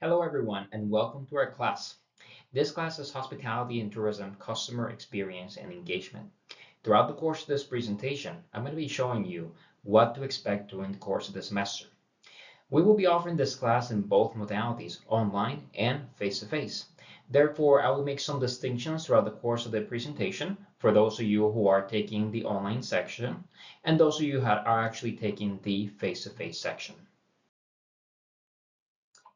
Hello everyone and welcome to our class. This class is Hospitality and Tourism Customer Experience and Engagement. Throughout the course of this presentation, I'm going to be showing you what to expect during the course of the semester. We will be offering this class in both modalities, online and face-to-face. Therefore, I will make some distinctions throughout the course of the presentation for those of you who are taking the online section and those of you who are actually taking the face-to-face section.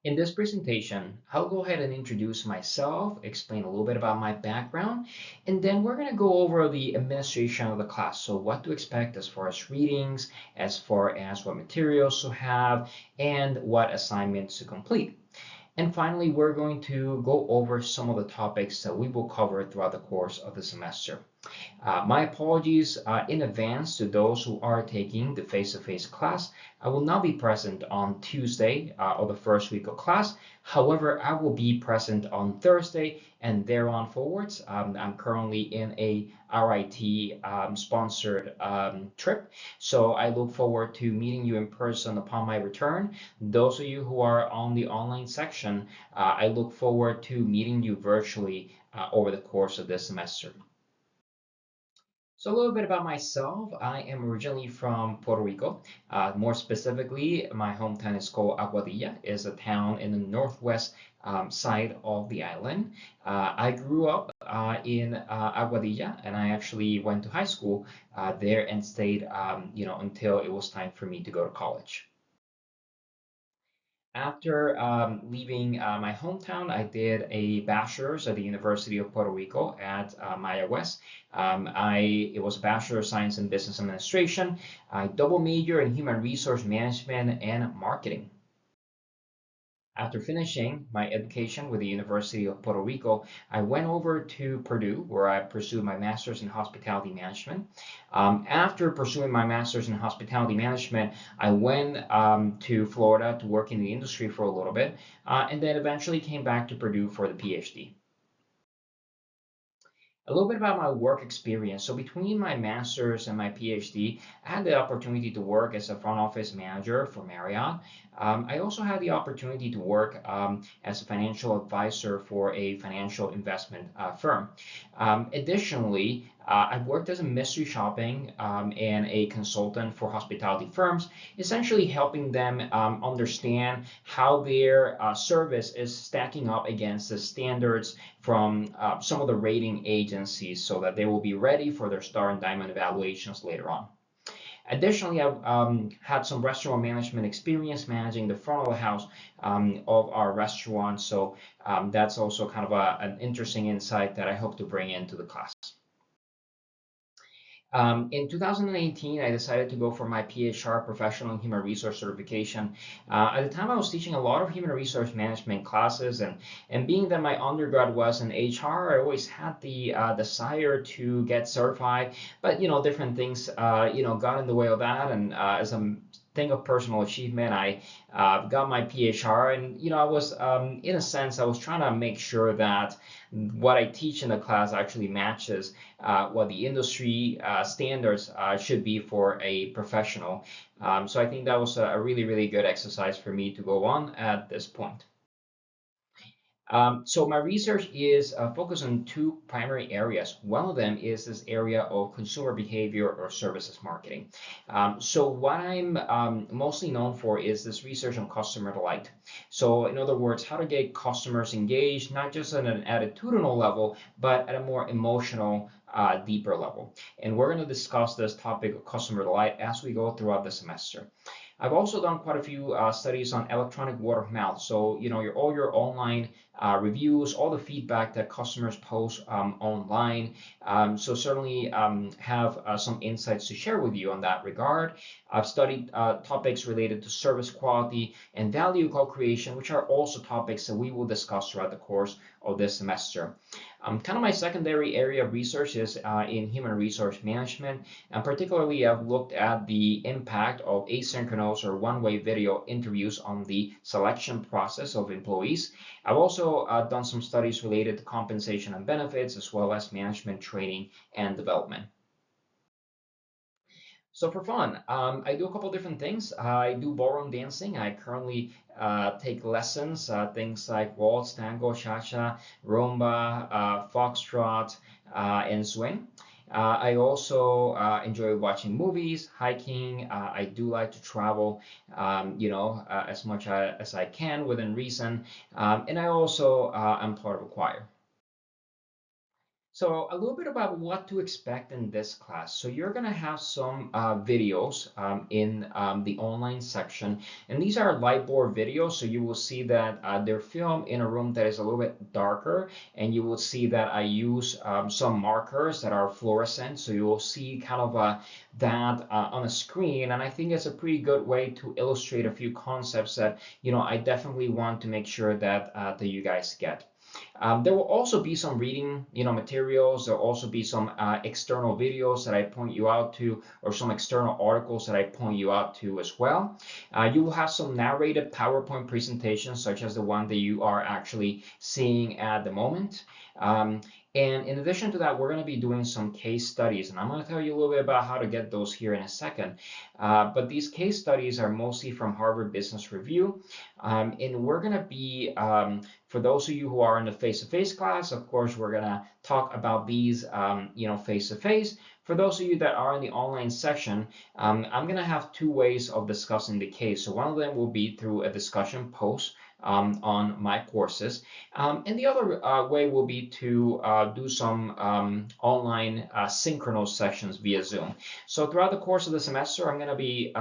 In this presentation, I'll go ahead and introduce myself, explain a little bit about my background, and then we're going to go over the administration of the class. So what to expect as far as readings, as far as what materials to have, and what assignments to complete. And finally, we're going to go over some of the topics that we will cover throughout the course of the semester. My apologies in advance to those who are taking the face-to-face class. I will not be present on Tuesday of the first week of class. However, I will be present on Thursday and thereon forwards. I'm currently in a RIT sponsored trip, so I look forward to meeting you in person upon my return. Those of you who are on the online section, I look forward to meeting you virtually over the course of this semester. So a little bit about myself. I am originally from Puerto Rico. More specifically, my hometown is called Aguadilla. It's a town in the northwest side of the island. I grew up in Aguadilla, and I actually went to high school there and stayed, until it was time for me to go to college. After leaving my hometown, I did a bachelor's at the University of Puerto Rico at Maya West. It was a Bachelor of Science in Business Administration. I double major in Human Resource Management and Marketing. After finishing my education with the University of Puerto Rico, I went over to Purdue, where I pursued my master's in hospitality management. After pursuing my master's in hospitality management, I went to Florida to work in the industry for a little bit, and then eventually came back to Purdue for the PhD. A little bit about my work experience. So between my master's and my PhD, I had the opportunity to work as a front office manager for Marriott. I also had the opportunity to work as a financial advisor for a financial investment firm. Additionally, I've worked as a mystery shopping and a consultant for hospitality firms, essentially helping them understand how their service is stacking up against the standards from some of the rating agencies so that they will be ready for their star and diamond evaluations later on. Additionally, I've had some restaurant management experience managing the front of the house of our restaurant. So that's also kind of an interesting insight that I hope to bring into the class. In 2018, I decided to go for my PHR Professional Human Resource Certification. At the time, I was teaching a lot of human resource management classes, and being that my undergrad was in HR, I always had the desire to get certified, but different things got in the way of that, and as a thing of personal achievement, I got my PHR, and I was in a sense I was trying to make sure that what I teach in the class actually matches what the industry standards should be for a professional. So I think that was a really, really good exercise for me to go on at this point. So my research is focused on two primary areas. One of them is this area of consumer behavior or services marketing. So what I'm mostly known for is this research on customer delight. So in other words, how to get customers engaged, not just at an attitudinal level, but at a more emotional, deeper level. And we're going to discuss this topic of customer delight as we go throughout the semester. I've also done quite a few studies on electronic word of mouth. So, all your online reviews, all the feedback that customers post online. So certainly have some insights to share with you on that regard. I've studied topics related to service quality and value co-creation, which are also topics that we will discuss throughout the course of this semester. Kind of my secondary area of research is in human resource management, and particularly I've looked at the impact of asynchronous or one-way video interviews on the selection process of employees. I've also done some studies related to compensation and benefits, as well as management training and development. So for fun, I do a couple different things. I do ballroom dancing. I currently take lessons, things like waltz, tango, cha-cha, rumba, foxtrot, and swing. I also enjoy watching movies, hiking. I do like to travel, as much as I can within reason. And I also am part of a choir. So a little bit about what to expect in this class. So you're going to have some videos in the online section, and these are light board videos. So you will see that they're filmed in a room that is a little bit darker, and you will see that I use some markers that are fluorescent. So you will see kind of that on a screen, and I think it's a pretty good way to illustrate a few concepts that I definitely want to make sure that you guys get. There will also be some reading, materials. There'll also be some external videos that I point you out to, or some external articles that I point you out to as well. You will have some narrated PowerPoint presentations, such as the one that you are actually seeing at the moment. Um, and in addition to that, we're going to be doing some case studies, and I'm going to tell you a little bit about how to get those here in a second. But these case studies are mostly from Harvard Business Review, and we're going to be for those of you who are in the face-to-face class, of course, we're gonna talk about these, face-to-face. For those of you that are in the online section, I'm gonna have two ways of discussing the case. So one of them will be through a discussion post on my courses, and the other way will be to do some online synchronous sessions via Zoom. So throughout the course of the semester, I'm gonna be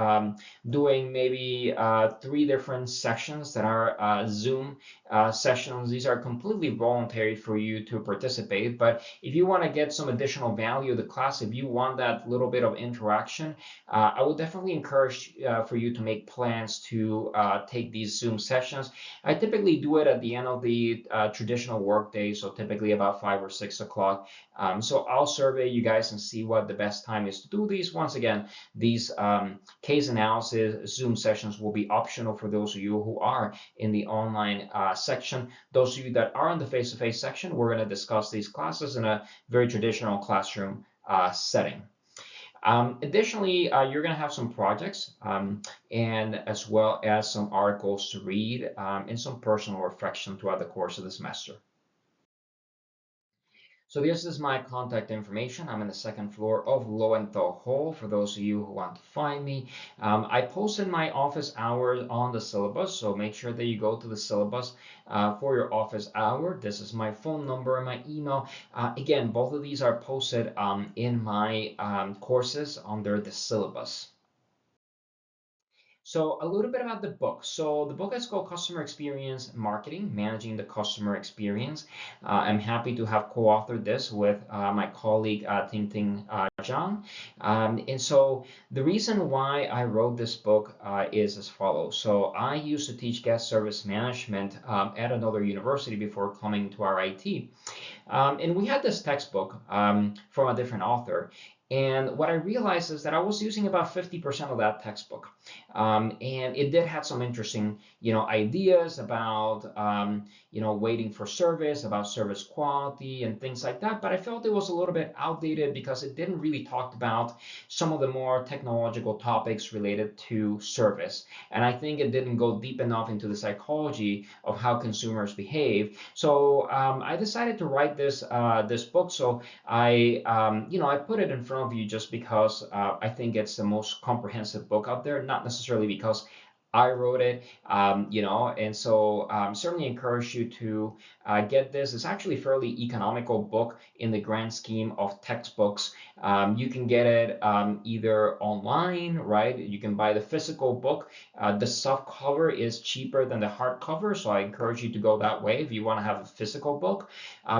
doing maybe three different sections that are Zoom sessions. These are completely voluntary for you to participate, but if you want to get some additional value of the class, if you want that little bit of interaction, I would definitely encourage for you to make plans to take these Zoom sessions. I typically do it at the end of the traditional work day, so typically about 5 or 6 o'clock. So I'll survey you guys and see what the best time is to do these. Once again, these case analysis Zoom sessions will be optional for those of you who are in the online section. Those of you that are in the face-to-face section, we're going to discuss these classes in a very traditional classroom setting. Additionally, you're going to have some projects and as well as some articles to read and some personal reflection throughout the course of the semester. So this is my contact information. I'm in the second floor of Lowenthal Hall for those of you who want to find me. I posted my office hours on the syllabus, so make sure that you go to the syllabus for your office hour. This is my phone number and my email. Again, both of these are posted in my courses under the syllabus. So a little bit about the book. So the book is called Customer Experience Marketing, Managing the Customer Experience. I'm happy to have co-authored this with my colleague Ting Ting Zhang. And so the reason why I wrote this book is as follows. So I used to teach guest service management at another university before coming to RIT. And we had this textbook from a different author. And what I realized is that I was using about 50% of that textbook. And it did have some interesting, ideas about, waiting for service, about service quality and things like that. But I felt it was a little bit outdated because it didn't really talk about some of the more technological topics related to service. And I think it didn't go deep enough into the psychology of how consumers behave. So I decided to write this book. So I put it in front of you just because I think it's the most comprehensive book out there, not necessarily because I wrote it, and so certainly encourage you to get this. It's actually a fairly economical book in the grand scheme of textbooks. You can get it either online, right? You can buy the physical book. The soft cover is cheaper than the hardcover, so I encourage you to go that way if you want to have a physical book.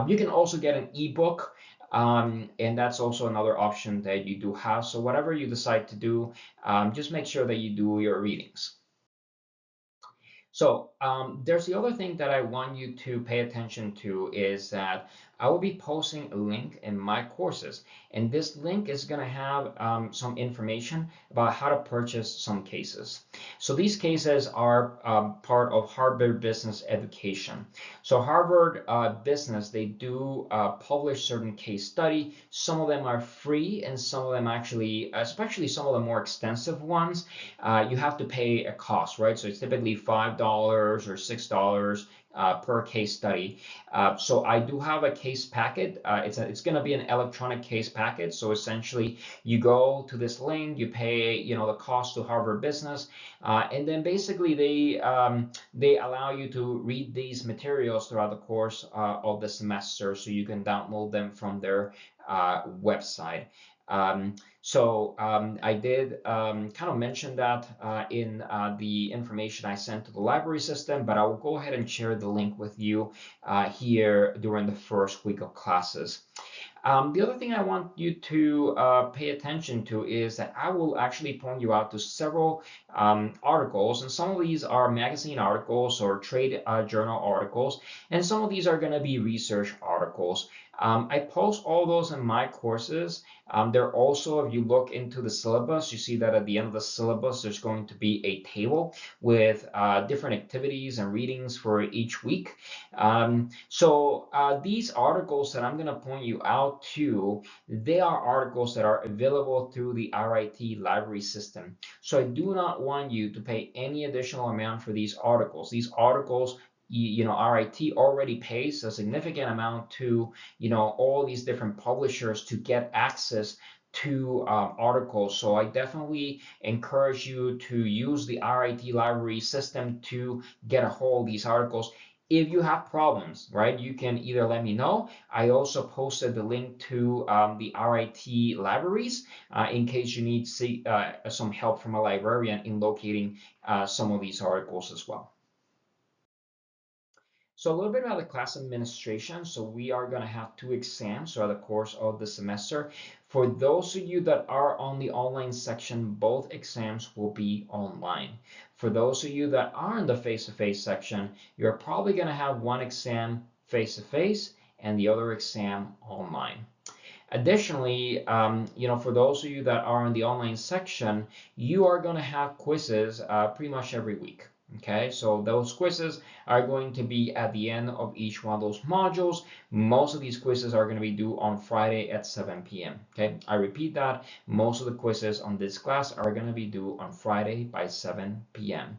You can also get an ebook. And that's also another option that you do have. So whatever you decide to do, just make sure that you do your readings. So there's the other thing that I want you to pay attention to is that I will be posting a link in my courses, and this link is going to have some information about how to purchase some cases. So these cases are part of Harvard Business Education. So Harvard Business, they do publish certain case study. Some of them are free, and some of them actually, especially some of the more extensive ones, you have to pay a cost, right? So it's typically $5 or $6 per case study. So I do have a case packet. It's going to be an electronic case packet. So essentially, you go to this link, you pay the cost to Harvard Business, and then basically they allow you to read these materials throughout the course of the semester, so you can download them from their website. I did kind of mention that in the information I sent to the library system, but I will go ahead and share the link with you here during the first week of classes. The other thing I want you to pay attention to is that I will actually point you out to several articles, and some of these are magazine articles or trade journal articles, and some of these are going to be research articles. I post all those in my courses. There also, if you look into the syllabus, you see that at the end of the syllabus, there's going to be a table with different activities and readings for each week. These articles that I'm going to point you out to, they are articles that are available through the RIT library system. So I do not want you to pay any additional amount for these articles. These articles, RIT already pays a significant amount to, all these different publishers to get access to articles. So I definitely encourage you to use the RIT library system to get a hold of these articles. If you have problems, right, you can either let me know. I also posted the link to the RIT libraries in case you need some help from a librarian in locating some of these articles as well. So a little bit about the class administration. So we are going to have 2 exams throughout the course of the semester. For those of you that are on the online section, both exams will be online. For those of you that are in the face-to-face section, you're probably going to have one exam face-to-face and the other exam online. Additionally, for those of you that are in the online section, you are going to have quizzes pretty much every week. Okay, so those quizzes are going to be at the end of each one of those modules. Most of these quizzes are going to be due on Friday at 7 p.m. Okay, I repeat that. Most of the quizzes on this class are going to be due on Friday by 7 p.m.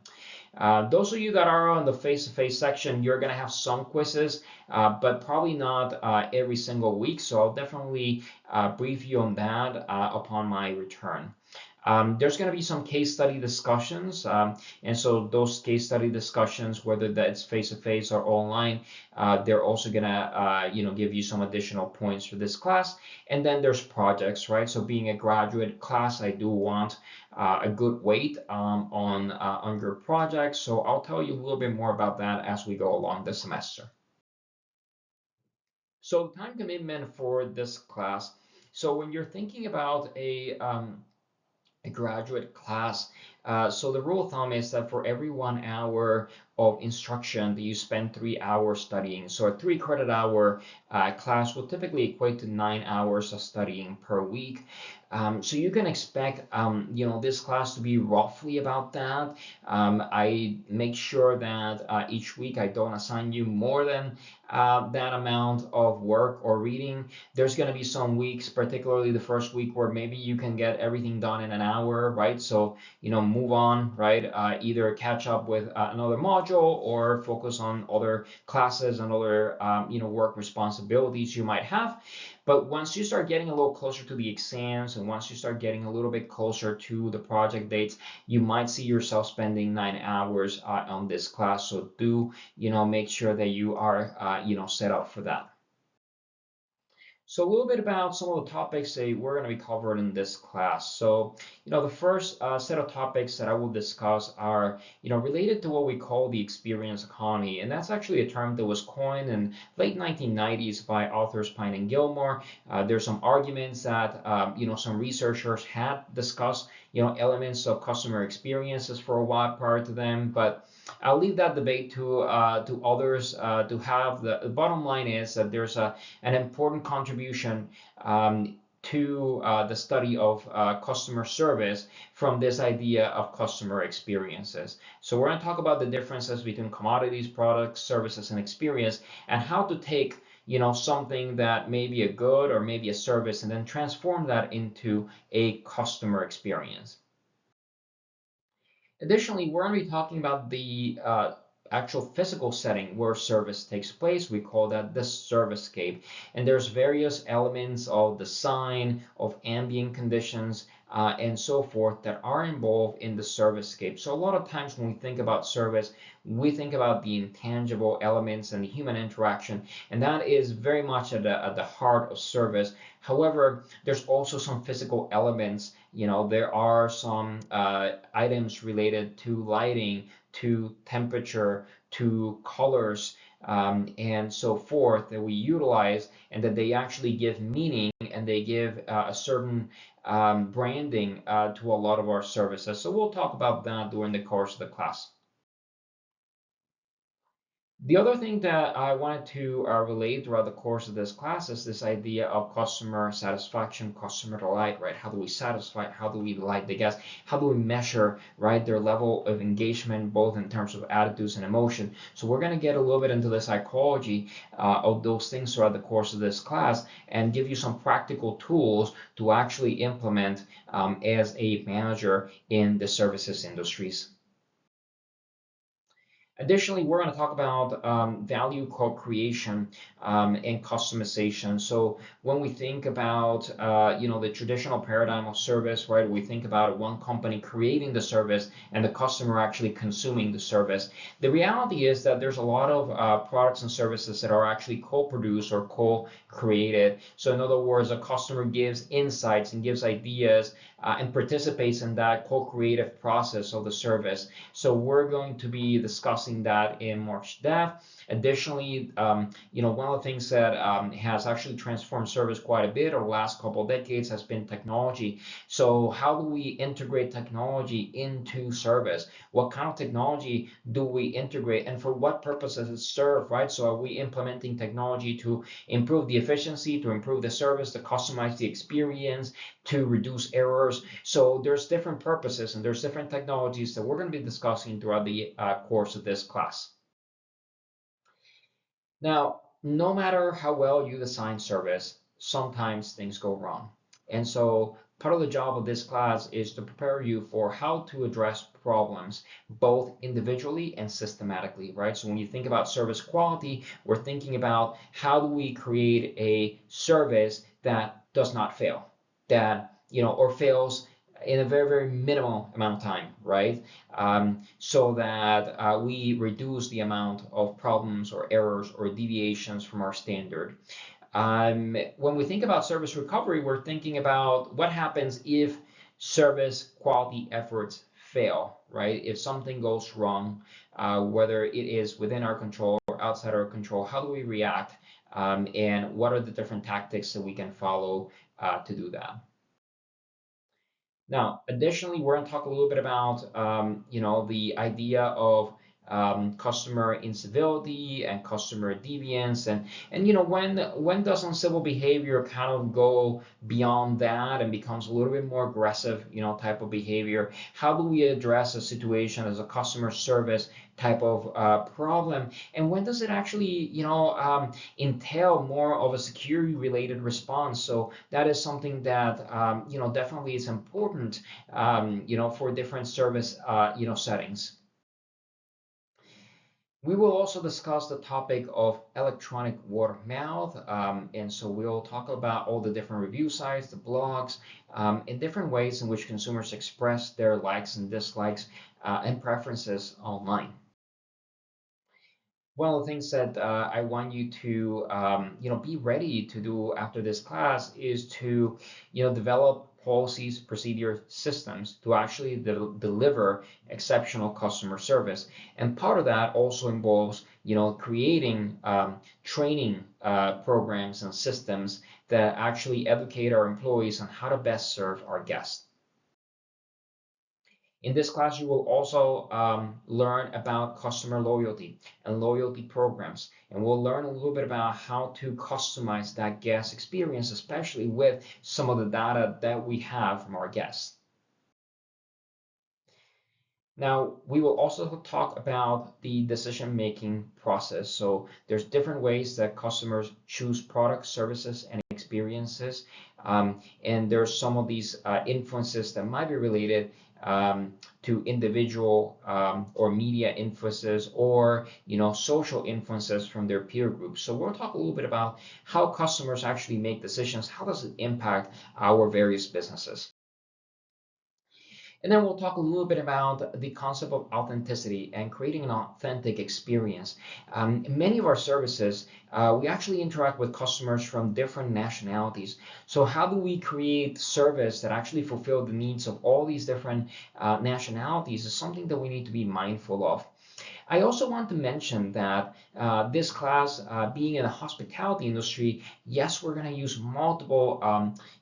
Those of you that are on the face-to-face section, you're going to have some quizzes, but probably not every single week. So I'll definitely brief you on that upon my return. There's going to be some case study discussions, and so those case study discussions, whether that's face-to-face or online, they're also going to give you some additional points for this class. And then there's projects, right? So being a graduate class, I do want a good weight on your projects. So I'll tell you a little bit more about that as we go along the semester. So time commitment for this class. So when you're thinking about a graduate class. So the rule of thumb is that for every 1 hour of instruction that you spend 3 hours studying. So a 3 credit hour class will typically equate to 9 hours of studying per week. So you can expect, this class to be roughly about that. I make sure that each week I don't assign you more than that amount of work or reading. There's going to be some weeks, particularly the first week, where maybe you can get everything done in an hour, right? So, move on, right? Either catch up with another module or focus on other classes and other, work responsibilities you might have. But once you start getting a little closer to the exams and once you start getting a little bit closer to the project dates, you might see yourself spending 9 hours on this class. So do, make sure that you are, set up for that. So a little bit about some of the topics that we're going to be covered in this class. So, the first set of topics that I will discuss are, related to what we call the experience economy. And that's actually a term that was coined in late 1990s by authors Pine and Gilmore. There's some arguments that, some researchers had discussed, elements of customer experiences for a while prior to them, but I'll leave that debate to others to have. The bottom line is that there's an important contribution to the study of customer service from this idea of customer experiences. So we're going to talk about the differences between commodities, products, services, and experience, and how to take something that may be a good or maybe a service and then transform that into a customer experience. Additionally, we're going to be talking about the actual physical setting where service takes place. We call that the servicescape. And there's various elements of design, of ambient conditions, and so forth that are involved in the servicescape. So a lot of times when we think about service, we think about the intangible elements and the human interaction, and that is very much at the heart of service. However, there's also some physical elements. There are some items related to lighting, to temperature, to colors, and so forth that we utilize, and that they actually give meaning and they give a certain branding to a lot of our services. So we'll talk about that during the course of the class. The other thing that I wanted to relate throughout the course of this class is this idea of customer satisfaction, customer delight, right? How do we satisfy? How do we delight the guests? How do we measure, right, their level of engagement, both in terms of attitudes and emotion? So we're going to get a little bit into the psychology of those things throughout the course of this class and give you some practical tools to actually implement as a manager in the services industries. Additionally, we're going to talk about value co-creation and customization. So when we think about the traditional paradigm of service, right, we think about one company creating the service and the customer actually consuming the service. The reality is that there's a lot of products and services that are actually co-produced or co-created. So in other words, a customer gives insights and gives ideas and participates in that co-creative process of the service. So we're going to be discussing that in more depth. Additionally, one of the things that has actually transformed service quite a bit over the last couple of decades has been technology. So how do we integrate technology into service? What kind of technology do we integrate, and for what purpose does it serve, right? So are we implementing technology to improve the efficiency, to improve the service, to customize the experience, to reduce errors? So there's different purposes and there's different technologies that we're going to be discussing throughout the course of this class. Now, no matter how well you design service, sometimes things go wrong. And so part of the job of this class is to prepare you for how to address problems both individually and systematically, right? So when you think about service quality, we're thinking about how do we create a service that does not fail, that, or fails in a very, very minimal amount of time, right? So that we reduce the amount of problems or errors or deviations from our standard. When we think about service recovery, we're thinking about what happens if service quality efforts fail, right? If something goes wrong, whether it is within our control or outside our control, how do we react? And what are the different tactics that we can follow to do that? Now, additionally, we're going to talk a little bit about, the idea of customer incivility and customer deviance, and when does uncivil behavior kind of go beyond that and becomes a little bit more aggressive, type of behavior? How do we address a situation as a customer service type of problem, and when does it actually, entail more of a security related response? So that is something that definitely is important, for different service settings. We will also discuss the topic of electronic word of mouth, and so we'll talk about all the different review sites, the blogs, and different ways in which consumers express their likes and dislikes and preferences online. One of the things that I want you to be ready to do after this class is to develop policies, procedure, systems to actually deliver exceptional customer service. And part of that also involves creating training programs and systems that actually educate our employees on how to best serve our guests. In this class, you will also learn about customer loyalty and loyalty programs. And we'll learn a little bit about how to customize that guest experience, especially with some of the data that we have from our guests. Now, we will also talk about the decision-making process. So there's different ways that customers choose products, services, and experiences. And there's some of these influences that might be related to individual or media influences or social influences from their peer groups. So we'll talk a little bit about how customers actually make decisions. How does it impact our various businesses? And then we'll talk a little bit about the concept of authenticity and creating an authentic experience. Many of our services, we actually interact with customers from different nationalities. So how do we create service that actually fulfill the needs of all these different nationalities is something that we need to be mindful of. I also want to mention that this class, being in the hospitality industry, yes, we're going to use multiple,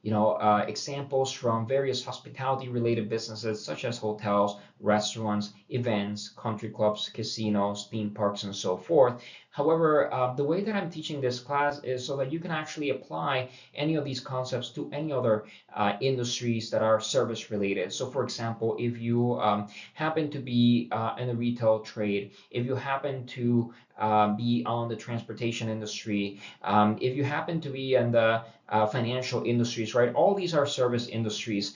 examples from various hospitality-related businesses such as hotels, restaurants, events, country clubs, casinos, theme parks, and so forth. However, the way that I'm teaching this class is so that you can actually apply any of these concepts to any other industries that are service related. So, for example, if you happen to be in the retail trade, if you happen to be on the transportation industry, if you happen to be in the financial industries, right? All these are service industries.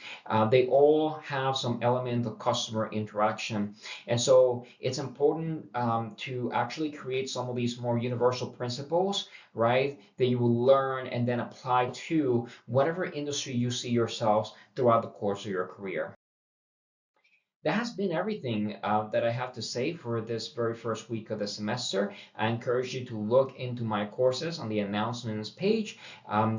They all have some element of customer interaction. And so it's important to actually create some of these more universal principles, right? That you will learn and then apply to whatever industry you see yourselves throughout the course of your career. That has been everything that I have to say for this very first week of the semester. I encourage you to look into my courses on the announcements page.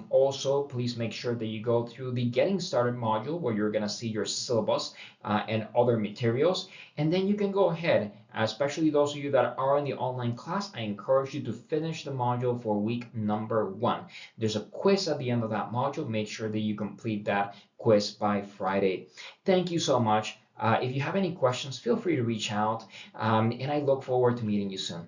Also, please make sure that you go through the Getting Started module where you're going to see your syllabus and other materials. And then you can go ahead, especially those of you that are in the online class, I encourage you to finish the module for week number 1. There's a quiz at the end of that module. Make sure that you complete that quiz by Friday. Thank you so much. If you have any questions, feel free to reach out, and I look forward to meeting you soon.